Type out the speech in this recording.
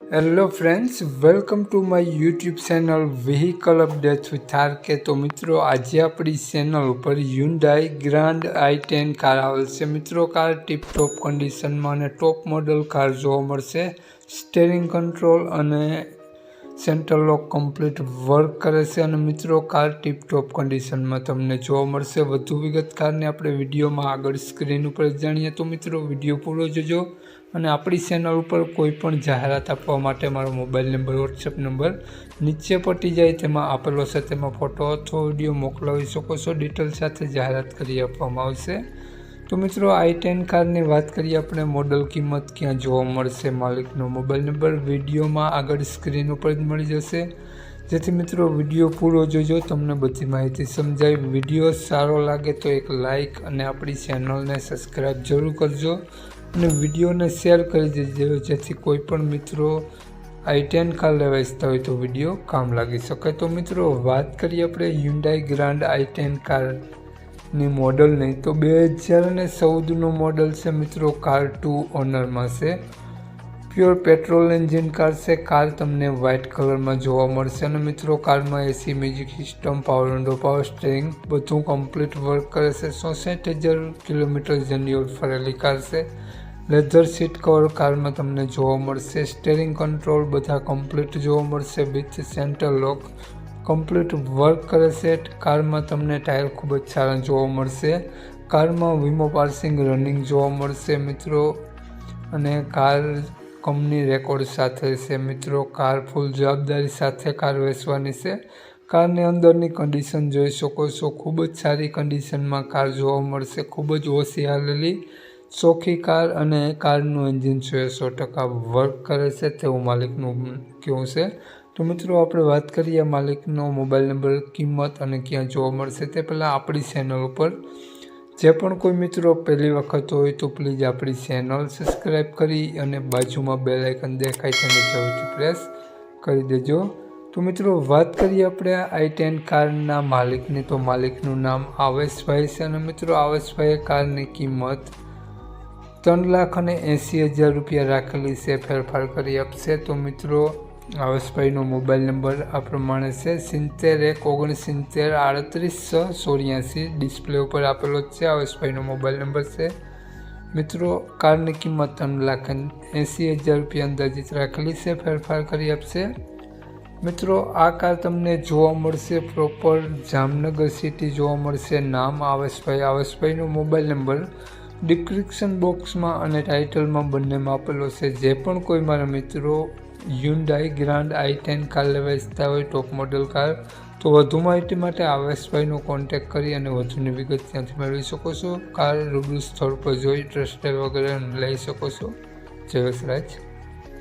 Hello friends, welcome to my YouTube channel vehicle updates with RK. તો મિત્રો, આજે આપણી ચેનલ ઉપર હ્યુન્ડાઈ ગ્રાન્ડ i10 કાર આવેલ છે। મિત્રો, કાર ટીપ-ટોપ કન્ડિશનમાં અને ટોપ મોડલ કાર જોવા મળશે। સ્ટેરિંગ કંટ્રોલ અને સેન્ટ્રલ લોક કમ્પ્લીટ વર્ક કરે છે અને મિત્રો, કાર ટીપ-ટોપ કન્ડિશનમાં તમને જોવા મળશે। વધુ વિગત કારને આપણે વિડીયોમાં આગળ સ્ક્રીન ઉપર જાણીએ તો મિત્રો, વિડીયો પૂરો જોજો। અને આપણી ચેનલ ઉપર કોઈ પણ જાહેરાત આપવા માટે મારો મોબાઈલ નંબર, વોટ્સએપ નંબર નીચે પટી જાય તેમાં આપેલો છે, તેમાં ફોટો અથવા વિડીયો મોકલાવી શકો છો। ડિટેલ સાથે જાહેરાત કરી આપવામાં આવશે। તો મિત્રો, i10 કારની વાત કરીએ આપણે, મોડલ, કિંમત, ક્યાં જોવા મળશે, માલિકનો મોબાઈલ નંબર વિડીયોમાં આગળ સ્ક્રીન ઉપર જ મળી જશે। જેથી મિત્રો, વિડીયો પૂરો જોજો, તમને બધી માહિતી સમજાય। વિડીયો સારો લાગે તો એક લાઇક અને આપણી ચેનલને સબસ્ક્રાઈબ જરૂર કરજો અને વિડીયોને શેર કરી દેજો, જેથી કોઈ પણ મિત્રો i10 કાર લેવા ઈચ્છતા હોય તો વિડીયો કામ લાગી શકે। તો મિત્રો, વાત કરીએ આપણે હ્યુન્ડાઈ ગ્રાન્ડ i10 કારની મોડલની, તો 2014નું મોડલ છે મિત્રો। કાર 2 ઓનરમાં છે, પ્યોર પેટ્રોલ એન્જિન કાર છે। કાર તમને વ્હાઇટ કલરમાં જોવા મળશે અને મિત્રો, કારમાં AC, music system, power window, power steering બધું કમ્પ્લીટ વર્ક કરે છે। 66,000 કિલોમીટર જર્ની ફરેલી કાર છે। લેધર સીટ કવર કારમાં તમને જોવા મળશે। સ્ટેરિંગ કંટ્રોલ બધા કમ્પ્લીટ જોવા મળશે with central lock complete work કરે છે। કારમાં તમને ટાયર ખૂબ જ સારા જોવા મળશે। કારમાં વીમો પાર્સિંગ રનિંગ જોવા મળશે મિત્રો, અને કાર કંપની રેકોર્ડ સાથે છે મિત્રો। કાર ફૂલ જવાબદારી સાથે કાર વેચવાની છે। કારની અંદરની કન્ડિશન જોઈ શકો છો, ખૂબ જ સારી કન્ડિશનમાં કાર જોવા મળશે। ખૂબ જ ઓછી હાલેલી ચોખ્ખી કાર અને કારનું એન્જિન 100% વર્ક કરે છે તેવું માલિકનું કહેવું છે। તો મિત્રો, આપણે વાત કરીએ માલિકનો મોબાઈલ નંબર, કિંમત અને ક્યાં જોવા મળશે તે પહેલાં આપણી ચેનલ ઉપર જે પણ કોઈ મિત્રો પહેલી વખત હોય તો પ્લીઝ આપણી ચેનલ સબસ્ક્રાઈબ કરી અને બાજુમાં બેલ આઇકન દેખાય તેને જરૂરથી પ્રેસ કરી દેજો। તો મિત્રો, વાત કરીએ આપણે i10 કારના માલિકની, તો માલિકનું નામ આવેશભાઈ છે અને મિત્રો, આવેશભાઈએ કારની કિંમત 3,80,000 રૂપિયા રાખેલી છે, ફેરફાર કરી આપશે। તો મિત્રો, આવેશભાઈનો મોબાઈલ નંબર આ પ્રમાણે છે 70,169,38,684। ડિસ્પ્લે ઉપર આપેલો જ છે, આવેશભાઈનો મોબાઈલ નંબર છે મિત્રો। કારની કિંમત 3,80,000 રૂપિયા અંદાજિત રાખેલી છે, ફેરફાર કરી આપશે મિત્રો। આ કાર તમને જોવા મળશે પ્રોપર જામનગર સિટી જોવા મળશે। નામ આવેશભાઈ, આવેશભાઈનો મોબાઈલ નંબર ડિસ્ક્રિપ્શન બોક્સમાં અને ટાઇટલમાં બંનેમાં આપેલો છે। જે પણ કોઈ મારા મિત્રો હ્યુન્ડાઈ ગ્રાન્ડ i10 કાર લેવા ઈચ્છતા હોય, ટોપ મોડલ કાર, તો વધુ માહિતી માટે આવેશભાઈનો કોન્ટેક્ટ કરી અને વધુની વિગત ત્યાંથી મેળવી શકો છો। કાર રૂબરૂ સ્થળ પર જોઈ ટ્રસ્ટેડ વગેરે લઈ શકો છો। જય વસરાજ।